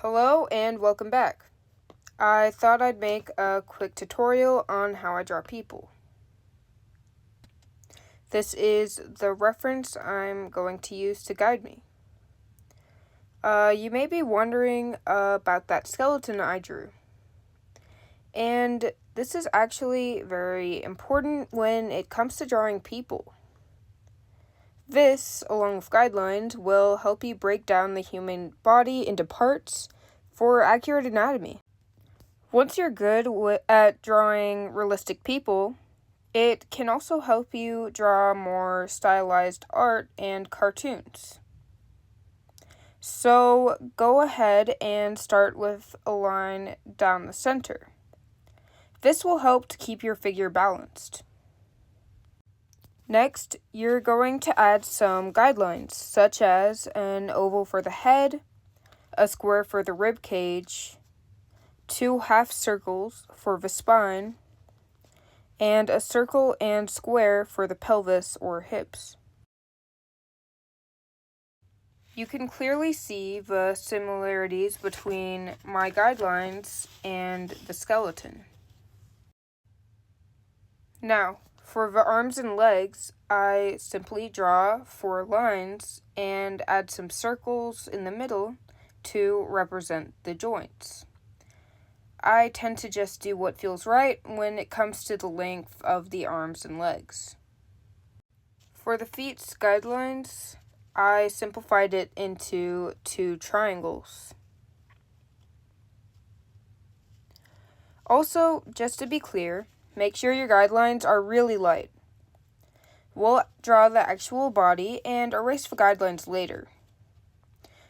Hello and welcome back. I thought I'd make a quick tutorial on how I draw people. This is the reference I'm going to use to guide me. You may be wondering about that skeleton I drew. And this is actually very important when it comes to drawing people. This, along with guidelines, will help you break down the human body into parts for accurate anatomy. Once you're good at drawing realistic people, it can also help you draw more stylized art and cartoons. So go ahead and start with a line down the center. This will help to keep your figure balanced. Next, you're going to add some guidelines, such as an oval for the head, a square for the rib cage, 2 half circles for the spine, and a circle and square for the pelvis or hips. You can clearly see the similarities between my guidelines and the skeleton. Now, for the arms and legs, I simply draw 4 lines and add some circles in the middle to represent the joints. I tend to just do what feels right when it comes to the length of the arms and legs. For the feet's guidelines, I simplified it into 2 triangles. Also, just to be clear, make sure your guidelines are really light. We'll draw the actual body and erase the guidelines later.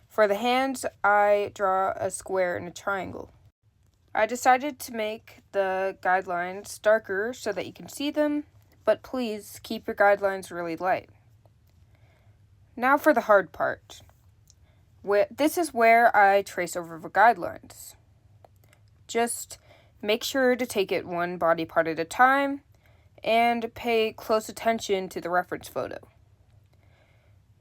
For the hands, I draw a square and a triangle. I decided to make the guidelines darker so that you can see them, but please keep your guidelines really light. Now for the hard part. This is where I trace over the guidelines. Just make sure to take it one body part at a time and pay close attention to the reference photo.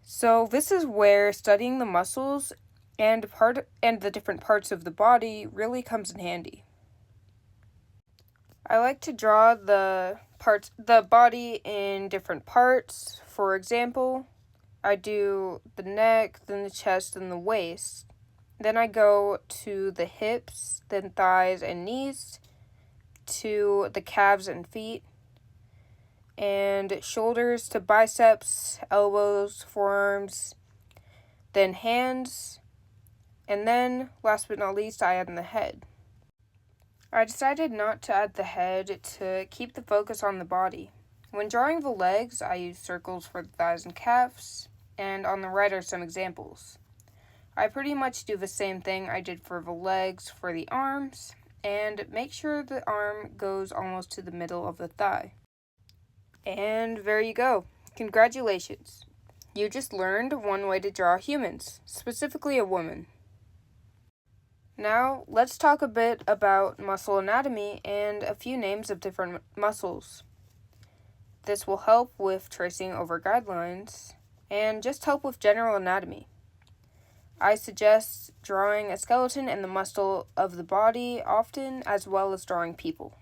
So this is where studying the muscles and the different parts of the body really comes in handy. I like to draw the body in different parts. For example, I do the neck, then the chest, then the waist. Then I go to the hips, then thighs and knees, to the calves and feet, and shoulders to biceps, elbows, forearms, then hands, and then, last but not least, I add in the head. I decided not to add the head to keep the focus on the body. When drawing the legs, I use circles for the thighs and calves, and on the right are some examples. I pretty much do the same thing I did for the legs for the arms, and make sure the arm goes almost to the middle of the thigh. And there you go. Congratulations. You just learned one way to draw humans, specifically a woman. Now, let's talk a bit about muscle anatomy and a few names of different muscles. This will help with tracing over guidelines and just help with general anatomy. I suggest drawing a skeleton and the muscle of the body often, as well as drawing people.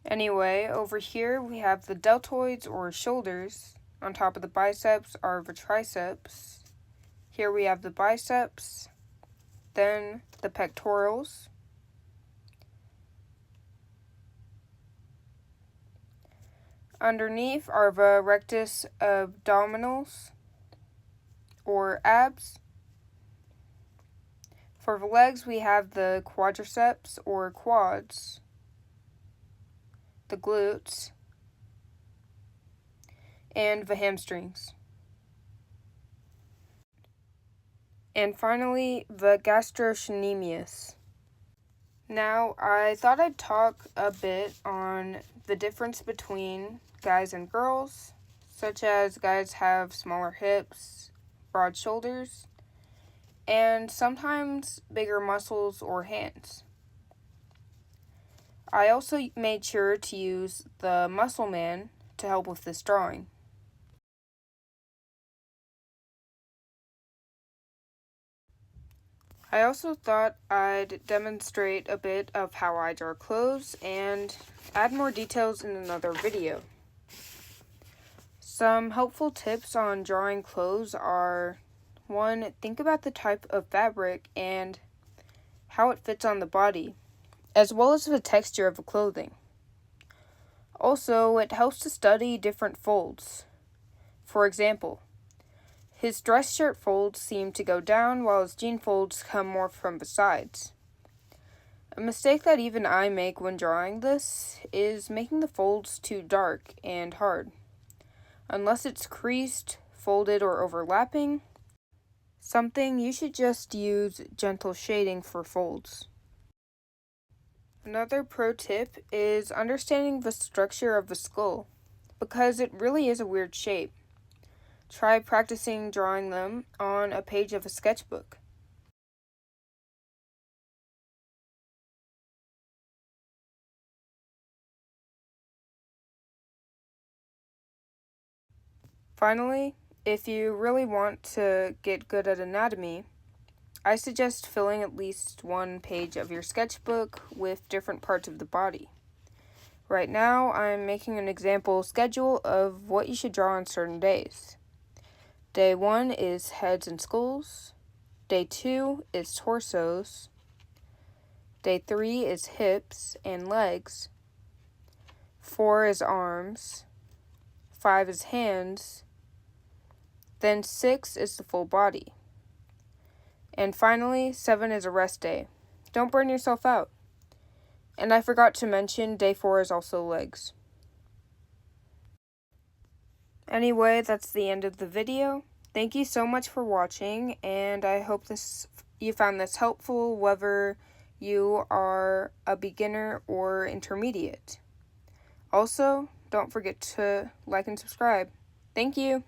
Anyway, over here we have the deltoids or shoulders. On top of the biceps are the triceps. Here we have the biceps, then the pectorals, underneath are the rectus abdominals, or abs. For the legs, we have the quadriceps, or quads, the glutes, and the hamstrings. And finally, the gastrocnemius. Now, I thought I'd talk a bit on the difference between guys and girls, such as guys have smaller hips, broad shoulders, and sometimes bigger muscles or hands. I also made sure to use the Muscle Man to help with this drawing. I also thought I'd demonstrate a bit of how I draw clothes and add more details in another video. Some helpful tips on drawing clothes are: 1. Think about the type of fabric and how it fits on the body, as well as the texture of the clothing. Also, it helps to study different folds. For example, his dress shirt folds seem to go down while his jean folds come more from the sides. A mistake that even I make when drawing this is making the folds too dark and hard. Unless it's creased, folded, or overlapping, you should just use gentle shading for folds. Another pro tip is understanding the structure of the skull, because it really is a weird shape. Try practicing drawing them on a page of a sketchbook. Finally, if you really want to get good at anatomy, I suggest filling at least one page of your sketchbook with different parts of the body. Right now, I'm making an example schedule of what you should draw on certain days. Day 1 is heads and skulls. Day 2 is torsos. Day 3 is hips and legs. 4 is arms. 5 is hands. Then 6 is the full body. And finally, 7 is a rest day. Don't burn yourself out. And I forgot to mention, day 4 is also legs. Anyway, that's the end of the video. Thank you so much for watching, and I hope you found this helpful, whether you are a beginner or intermediate. Also, don't forget to like and subscribe. Thank you.